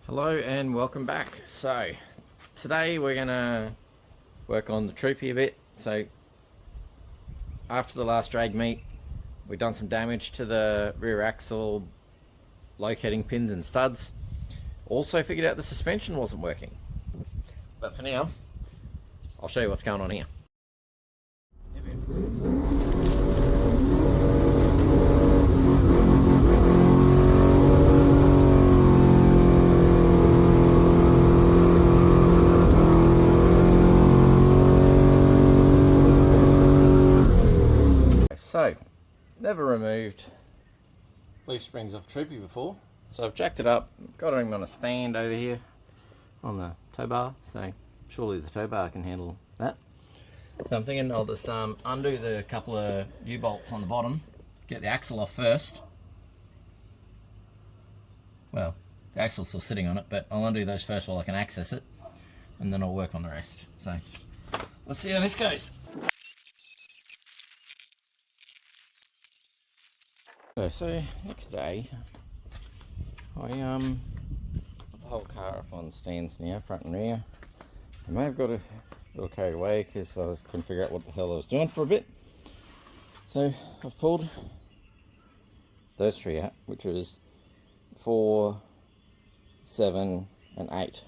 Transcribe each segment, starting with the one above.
Hello and welcome back. So today we're gonna work on the Troopy a bit. So after the last drag meet, we've done some damage to the rear axle locating pins and studs. Also figured out the suspension wasn't working. But for now, I'll show you what's going on here. So, never removed leaf springs off Troopy before. So I've jacked it up, got him on a stand over here on the tow bar. So surely the tow bar can handle that. So I'm thinking I'll just undo the couple of U-bolts on the bottom, get the axle off first. Well, the axle's still sitting on it, but I'll undo those first while I can access it, and then I'll work on the rest. So let's see how this goes. So next day, I put the whole car up on stands now, front and rear. I may have got a little carried away because I couldn't figure out what the hell I was doing for a bit. So I've pulled those three out, which was 4, 7, and 8.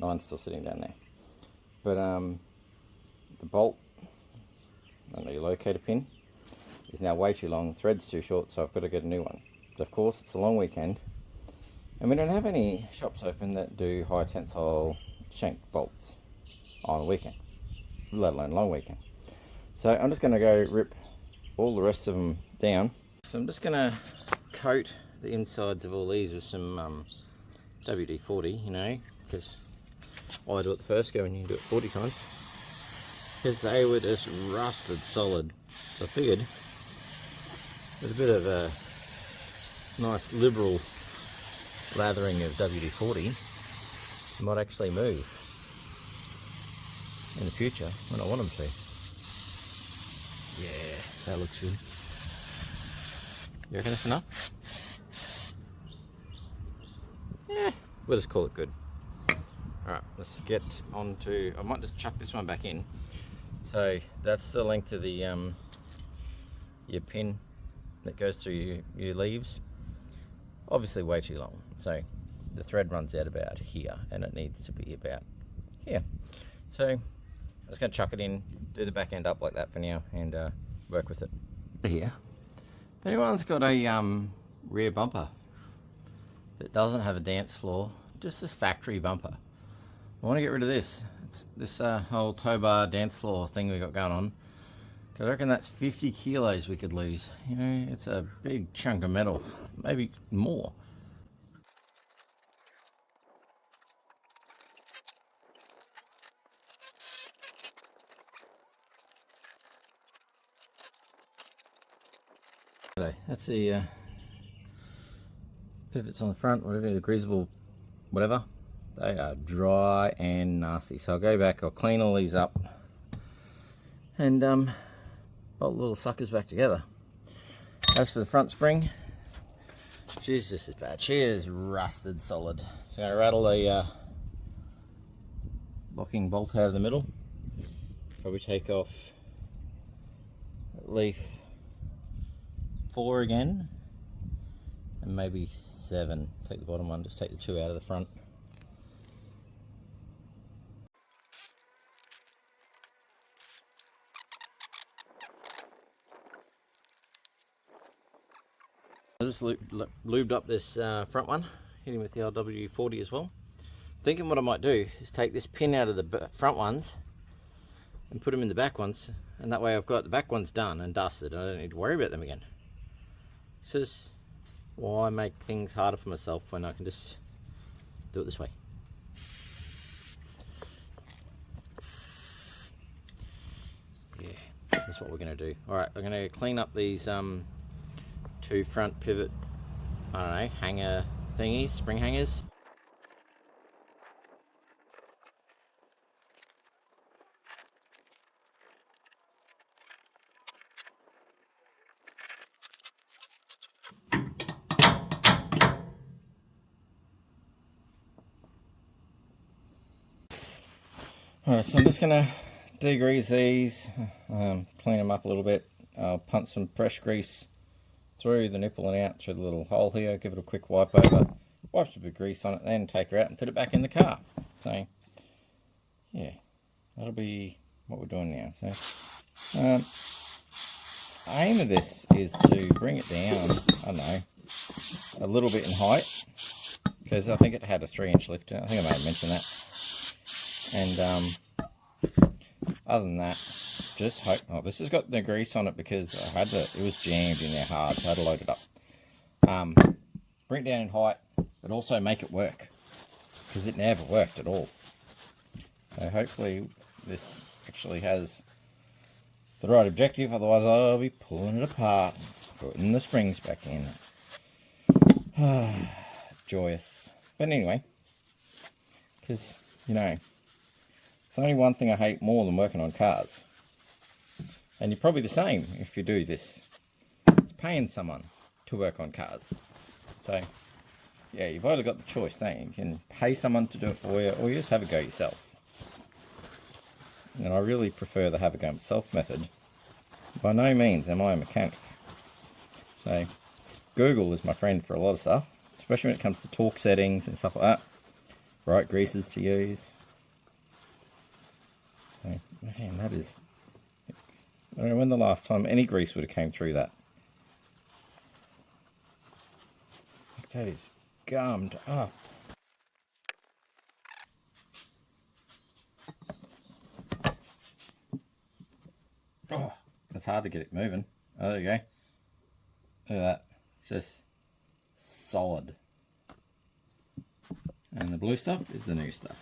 9's still sitting down there. But the bolt and the locator pin is now way too long, the thread's too short, so I've got to get a new one. But of course, it's a long weekend, and we don't have any shops open that do high tensile shank bolts on a weekend, let alone long weekend. So I'm just going to go rip all the rest of them down. So I'm just going to coat the insides of all these with some WD-40, you know, because I do it the first go and you do it 40 times, because they were just rusted solid. So I figured with a bit of a nice liberal lathering of WD-40, might actually move in the future when I want them to. Yeah, that looks good. You reckon that's enough? Yeah, we'll just call it good. Alright, let's get on to, I might just chuck this one back in. So that's the length of the your pin that goes through your leaves. Obviously way too long, so the thread runs out about here and it needs to be about here. So I'm just going to chuck it in, do the back end up like that for now, and work with it. Here, if anyone's got a rear bumper that doesn't have a dance floor, just this factory bumper, I want to get rid of this. It's this whole tow bar dance floor thing we got going on. I reckon that's 50 kilos we could lose. You know, it's a big chunk of metal, maybe more. That's the pivots on the front, whatever, the greasable, whatever. They are dry and nasty. So I'll go back, I'll clean all these up, and bolt the little suckers back together. As for the front spring, geez, this is bad. She is rusted solid. So I'm going to rattle the locking bolt out of the middle. Probably take off leaf 4 again, and maybe 7. Take the bottom one, just take the 2 out of the front. I just lubed up this front one, hitting with the LW40 as well. Thinking what I might do is take this pin out of the front ones and put them in the back ones, and that way I've got the back ones done and dusted. I don't need to worry about them again. This is why I make things harder for myself when I can just do it this way. Yeah, that's what we're going to do. Alright, I'm going to clean up these 2 front pivot, I don't know, hanger thingies, spring hangers. Alright, so I'm just going to degrease these, clean them up a little bit. I'll pump some fresh grease through the nipple and out through the little hole here, give it a quick wipe over, wipe a bit of grease on it, then take her out and put it back in the car. So, yeah, that'll be what we're doing now. So, aim of this is to bring it down, I don't know, a little bit in height, because I think it had a 3-inch lift in it. I think I may have mentioned that. And other than that, just hope. Oh, this has got the grease on it because I had to. It was jammed in there hard, so I had to load it up. Bring it down in height, but also make it work, because it never worked at all. So hopefully this actually has the right objective. Otherwise, I'll be pulling it apart, putting the springs back in. Joyous. But anyway, because you know, there's only one thing I hate more than working on cars. And you're probably the same if you do this. It's paying someone to work on cars. So, yeah, you've either got the choice, don't you? You can pay someone to do it for you, or you just have a go yourself. And I really prefer the have a go myself method. By no means am I a mechanic. So, Google is my friend for a lot of stuff, especially when it comes to torque settings and stuff like that. Right greases to use. So, man, that is... I don't know when the last time any grease would have came through that. That is gummed up. Oh, it's hard to get it moving. Oh, there you go. Look at that. It's just solid. And the blue stuff is the new stuff.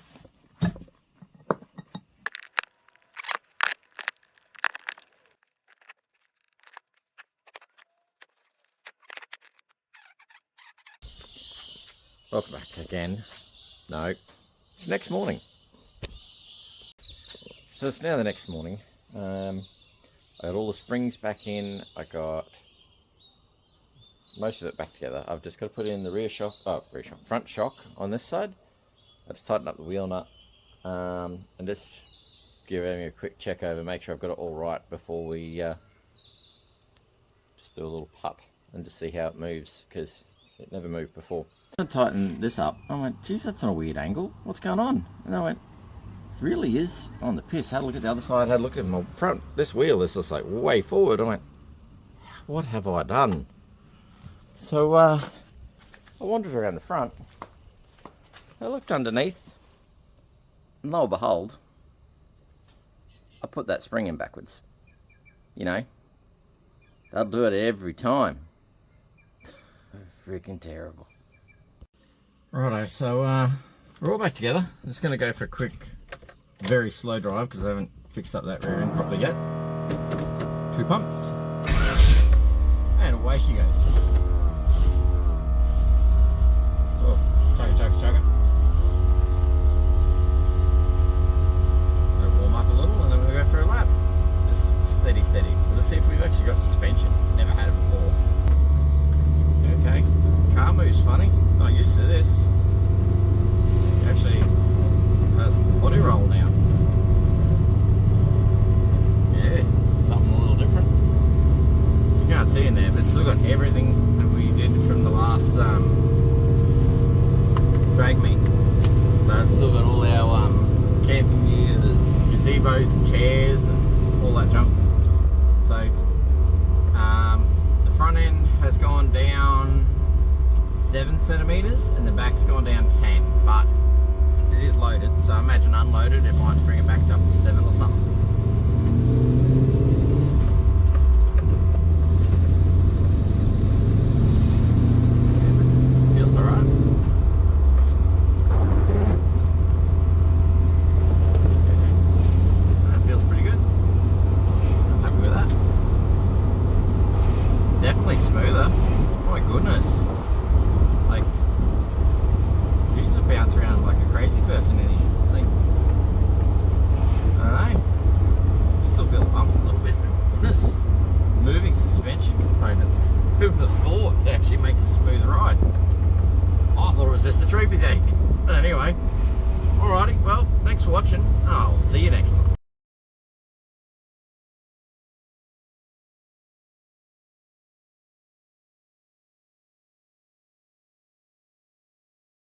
Welcome back again. No, it's next morning. So it's now the next morning. I got all the springs back in. I got most of it back together. I've just got to put in the front shock on this side. I just tighten up the wheel nut and just give me a quick check over, make sure I've got it all right before we just do a little putt and just see how it moves, because it never moved before. I tightened this up. I went, geez, that's on a weird angle. What's going on? And I went, it really is on the piss. I had a look at the other side, had a look at my front. This wheel is just like way forward. I went, what have I done? So I wandered around the front. I looked underneath, and lo and behold, I put that spring in backwards. You know, they'll do it every time. Freaking terrible. Righto, so we're all back together. I'm just going to go for a quick, very slow drive because I haven't fixed up that rear end properly yet. 2 pumps, and away she goes. Oh, chugga, chugga, chugga. Gonna warm up a little and then we'll go for a lap. Just steady, steady. Let's see if we've actually got suspension. Never had it before. Okay, car moves funny. Not used to this. It actually has body roll now. Yeah, something a little different. You can't see in there, but it's still got everything that we did from the last drag meet. So it's still got all our camping gear, the gazebos and chairs and all that junk. So the front end has gone down 7 centimeters and the back's gone down 10, but it is loaded, so I imagine unloaded it might bring it back up to 7 or something. Yeah, feels alright. That feels pretty good. I'm happy with that. It's definitely smoother. Oh my goodness. Like, used to bounce around like a crazy person in here. Like, I don't know. You still feel the bumps a little bit, but goodness. Moving suspension components. Who would have thought it actually makes a smooth ride? I thought it was just a troopy thing. But anyway, alrighty, well, thanks. Thanks for watching. I'll see you next time.